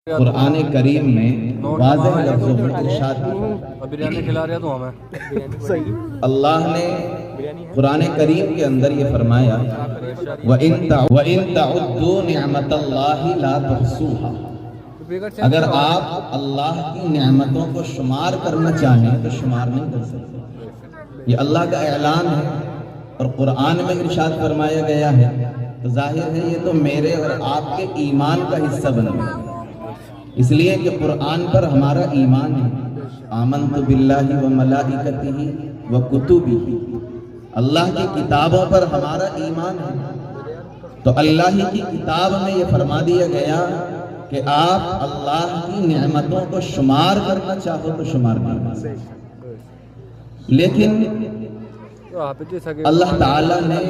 कुरान करीम में वाज़ेह लफ्ज़ों में इरशाद किया। बिरयानी खिला रहे तो हमें सही। अल्लाह ने कुरान करीम के अंदर ये फरमाया, व इन तउद्दू निअमतल्लाहि ला तुहसूहा। अगर आप अल्लाह की नेमतों को शुमार करना चाहें तो शुमार नहीं कर सकते। ये अल्लाह का ऐलान है और कुरान में इरशाद फरमाया गया है, तो जाहिर है ये तो मेरे और आपके ईमान का हिस्सा बन गया, इसलिए कि कुरान पर हमारा ईमान है। आमन्तु बिल्लाहि व मलाइकतिही व कुतुबिही, अल्लाह की किताबों पर हमारा ईमान है। तो अल्लाह ही की किताब में ये फरमा दिया गया कि आप अल्लाह की नेमतों को शुमार करना चाहो तो शुमार नहीं कर सकते। लेकिन अल्लाह ताला ने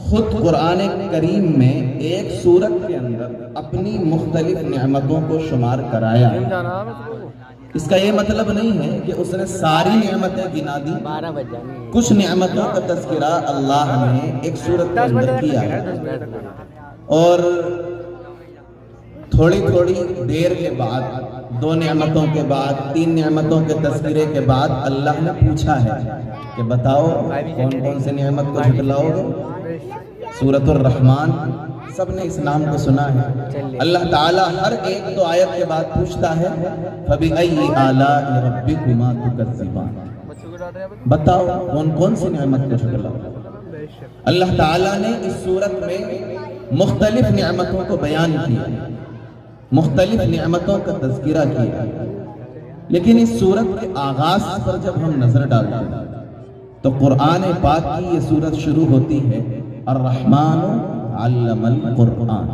खुद कुरान करीम में एक सूरत के अंदर अपनी मुख्तलिफ नेमतों को शुमार कराया। इसका ये मतलब नहीं है कि उसने सारी नेमतें गिना दी। कुछ नेमतों का तज़किरा अल्लाह ने एक सूरत के अंदर किया है और थोड़ी थोड़ी देर के बाद, 2 नेमतों के बाद, 3 नेमतों के तज़किरे के बाद अल्लाह ने पूछा है कि बताओ कौन कौन से नेमत को झुटलाओगे। सूरतुर रहमान, सबने इस नाम को सुना है। अल्लाह ताला हर एक तो आयत के बाद पूछता है, फबिअय्यि आलाइ रब्बिकुमा तुकज़्ज़िबान, बताओ कौन कौन सी नेमत को झुटलाओगे। अल्लाह ताला ने इस सूरत में मुख्तलिफ नेमतों को बयान किया, मुख्तलिफ नेमतों का तज़किरा किया। लेकिन इस सूरत के आगाज पर जब हम नजर डालते हैं तो कुरान पाक की ये सूरत शुरू होती है अर्रहमान अल्लमल कुरान।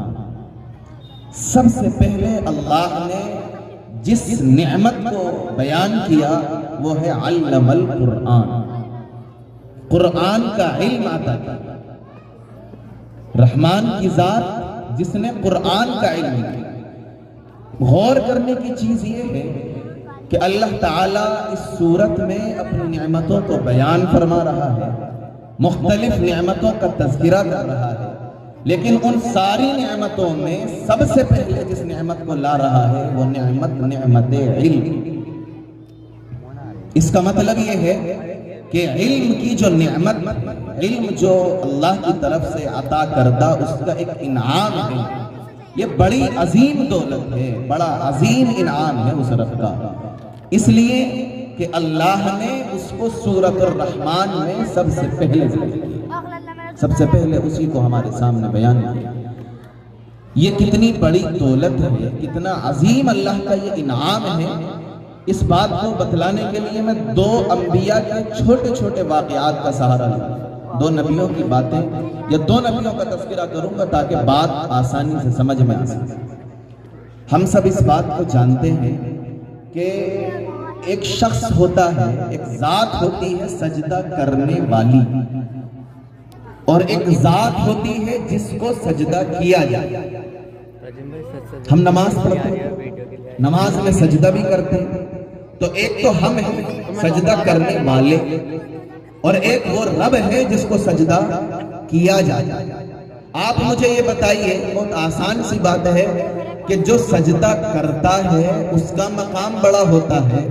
सबसे पहले अल्लाह ने जिस नेमत को बयान किया वो है अल्लमल कुरान, कुरान का इल्म अता किया। रहमान की जात जिसने कुरान का इल्म किया। गौर करने की चीज ये है कि अल्लाह ताला इस सूरत में अपनी नेमतों को बयान फरमा रहा है, मुख्तलिफ नेमतों का तज़किरा कर रहा है, लेकिन उन सारी नेमतों में सबसे पहले जिस नेमत को ला रहा है वो नेमत इल्म। इसका मतलब ये है कि इल्म की जो नेमत, इल्म जो अल्लाह की तरफ से अता करदा उसका एक इनाम है। ये बड़ी अजीम दौलत है, बड़ा अजीम इनाम है उस रब का। इसलिए कि अल्लाह ने उसको सूरतुर रहमान में सबसे पहले सबसे पहले उसी को हमारे सामने बयान किया। ये कितनी बड़ी दौलत है, कितना अजीम अल्लाह का ये इनाम है। इस बात को बतलाने के लिए मैं 2 अंबिया के छोटे छोटे वाक़यात का सहारा लूंगा, 2 नबियों की बातें या 2 नबियों का तज़किरा करूंगा ताकि बात आसानी से समझ में आ सके। हम सब इस बात को जानते हैं कि एक शख्स होता है, एक जात होती है सजदा करने वाली, और एक जात होती है जिसको सजदा किया जाए। हम नमाज पढ़ते हैं, नमाज में सजदा भी करते हैं, तो एक तो हम हैं सजदा करने वाले और एक वो रब है जिसको सजदा किया जाए। आप मुझे ये बताइए, बहुत आसान सी बात है कि जो सजदा करता है उसका मकाम बड़ा होता है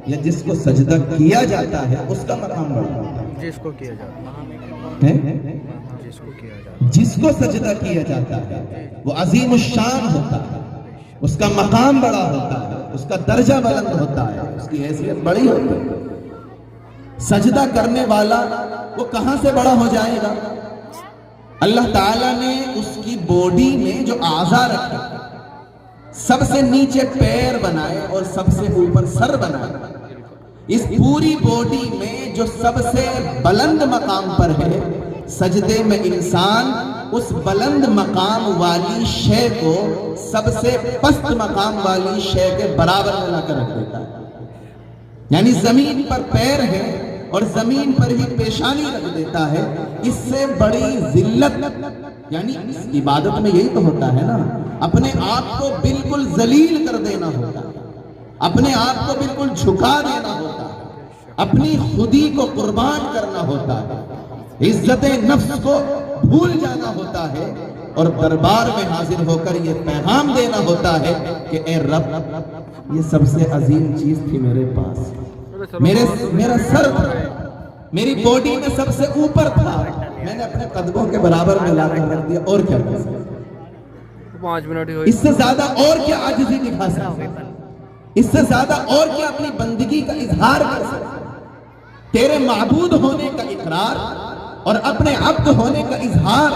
या जिसको सजदा किया जाता है उसका मकाम बड़ा होता है? जिसको किया जाता है, जिसको सजदा किया जाता है वो अजीम शान होता है, उसका मकाम बड़ा होता है, उसका दर्जा बुलंद होता है, उसकी हैसियत बड़ी होती है। सजदा करने वाला वो कहां से बड़ा हो जाएगा? अल्लाह ताला ने उसकी बॉडी में जो आज़ा रखे, सबसे नीचे पैर बनाए और सबसे ऊपर सर बनाए। इस पूरी बॉडी में जो सबसे बुलंद मकाम पर है, सजदे में इंसान उस बुलंद मकाम वाली शय को सबसे पस्त मकाम वाली शय के बराबर में लाकर रख देता है। यानी जमीन पर पैर है और जमीन पर ही पेशानी रख देता है। इससे बड़ी जिल्लत, यानी इस इबादत में यही तो होता है ना, अपने आप को बिल्कुल जलील कर देना होता है, अपने आप को बिल्कुल झुका देना होता है, अपनी खुदी को कुर्बान करना होता है, इज्जत नफ्स को भूल जाना होता है, और दरबार में हाजिर होकर ये पैगाम देना होता है कि ए रब, ये सबसे अजीम चीज थी मेरे पास, मेरा सर था, मेरी बॉडी में सबसे ऊपर था, मैंने अपने कदमों के बराबर में लाकर रख दिया, और क्या कर सकते? 5 मिनट ही इससे ज्यादा और क्या आजिज़ी दिखा सकते? इससे ज्यादा और क्या अपनी बंदगी का इजहार कर सकते? तेरे माबूद होने का इकरार और अपने अब्द होने का इजहार,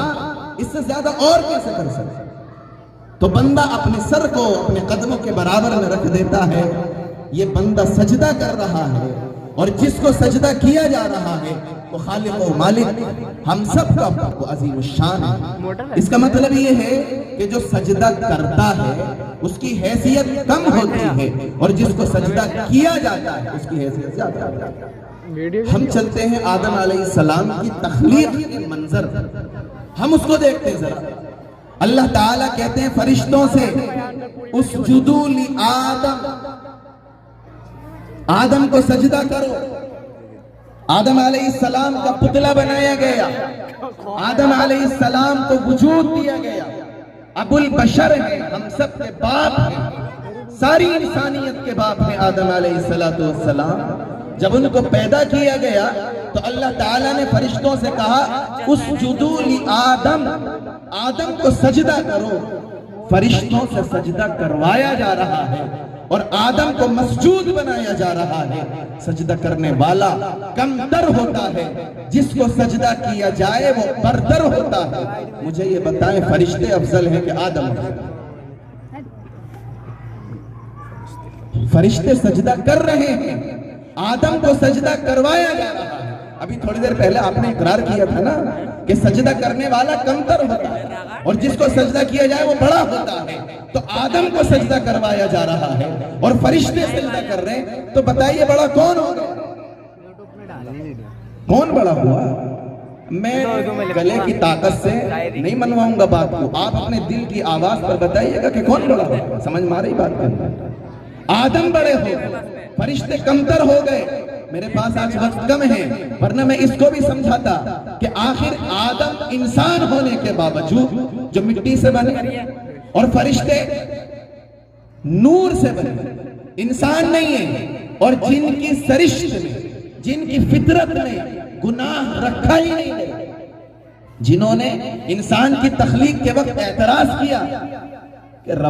इससे ज्यादा और कैसे कर सकते? तो बंदा अपने सर को अपने कदमों के बराबर में रख देता है। ये बंदा सजदा कर रहा है, और जिसको सजदा किया जा रहा है वो खालिक और मालिक हम सब का अजीम शान है। इसका मतलब ये है कि जो सजदा करता है उसकी हैसियत कम होती है, और जिसको सजदा किया जाता है उसकी हैसियत ज्यादा होती है। हम चलते हैं आदम अलैहिस्सलाम की तख्लीक के मंजर, हम उसको देखते हैं जरा। अल्लाह ताला कहते हैं फरिश्तों से, उसजुदू ली आदम, आदम को सजदा करो। आदम अलैहिस्सलाम का पुतला बनाया गया, आदम अलैहिस्सलाम को वजूद दिया गया, अबुल बशर है, हम सब के बाप हैं, सारी इंसानियत के बाप हैं आदम अलैहिस्सलाम। जब उनको पैदा किया गया तो अल्लाह ताला ने फरिश्तों से कहा, उसजुदू ली आदम, आदम को सजदा करो। फरिश्तों से सजदा करवाया जा रहा है और आदम को मसजूद बनाया जा रहा है। सजदा करने वाला कमतर होता है, जिसको सजदा किया जाए वो बरतर होता है। मुझे ये बताएं, फरिश्ते अफजल हैं कि आदम? फरिश्ते सजदा कर रहे हैं, आदम को सजदा करवाया जा रहा है। अभी थोड़ी देर पहले आपने इकरार किया था ना कि सजदा करने वाला कमतर होता है और जिसको सजदा किया जाए वो बड़ा होता है। तो आदम को सजदा करवाया जा रहा है और फरिश्ते सजदा कर रहे हैं, तो बताइए बड़ा कौन होगा? कौन बड़ा हुआ? मैं गले की ताकत से नहीं मनवाऊंगा बात को, आप अपने दिल की आवाज पर बताइएगा कि कौन बड़ा होगा। समझ में आ रही बात करना? आदम बड़े हो गए, फरिश्ते कमतर हो गए। मेरे पास आज वक्त कम है, वरना मैं इसको भी समझाता कि आखिर आदम इंसान होने के बावजूद जो मिट्टी से बने और फरिश्ते नूर से बने, इंसान नहीं है, और जिनकी सरिश्त में, जिनकी फितरत में गुनाह रखा ही नहीं है, जिन्होंने इंसान की तख्लीक के वक्त एतराज किया कि रब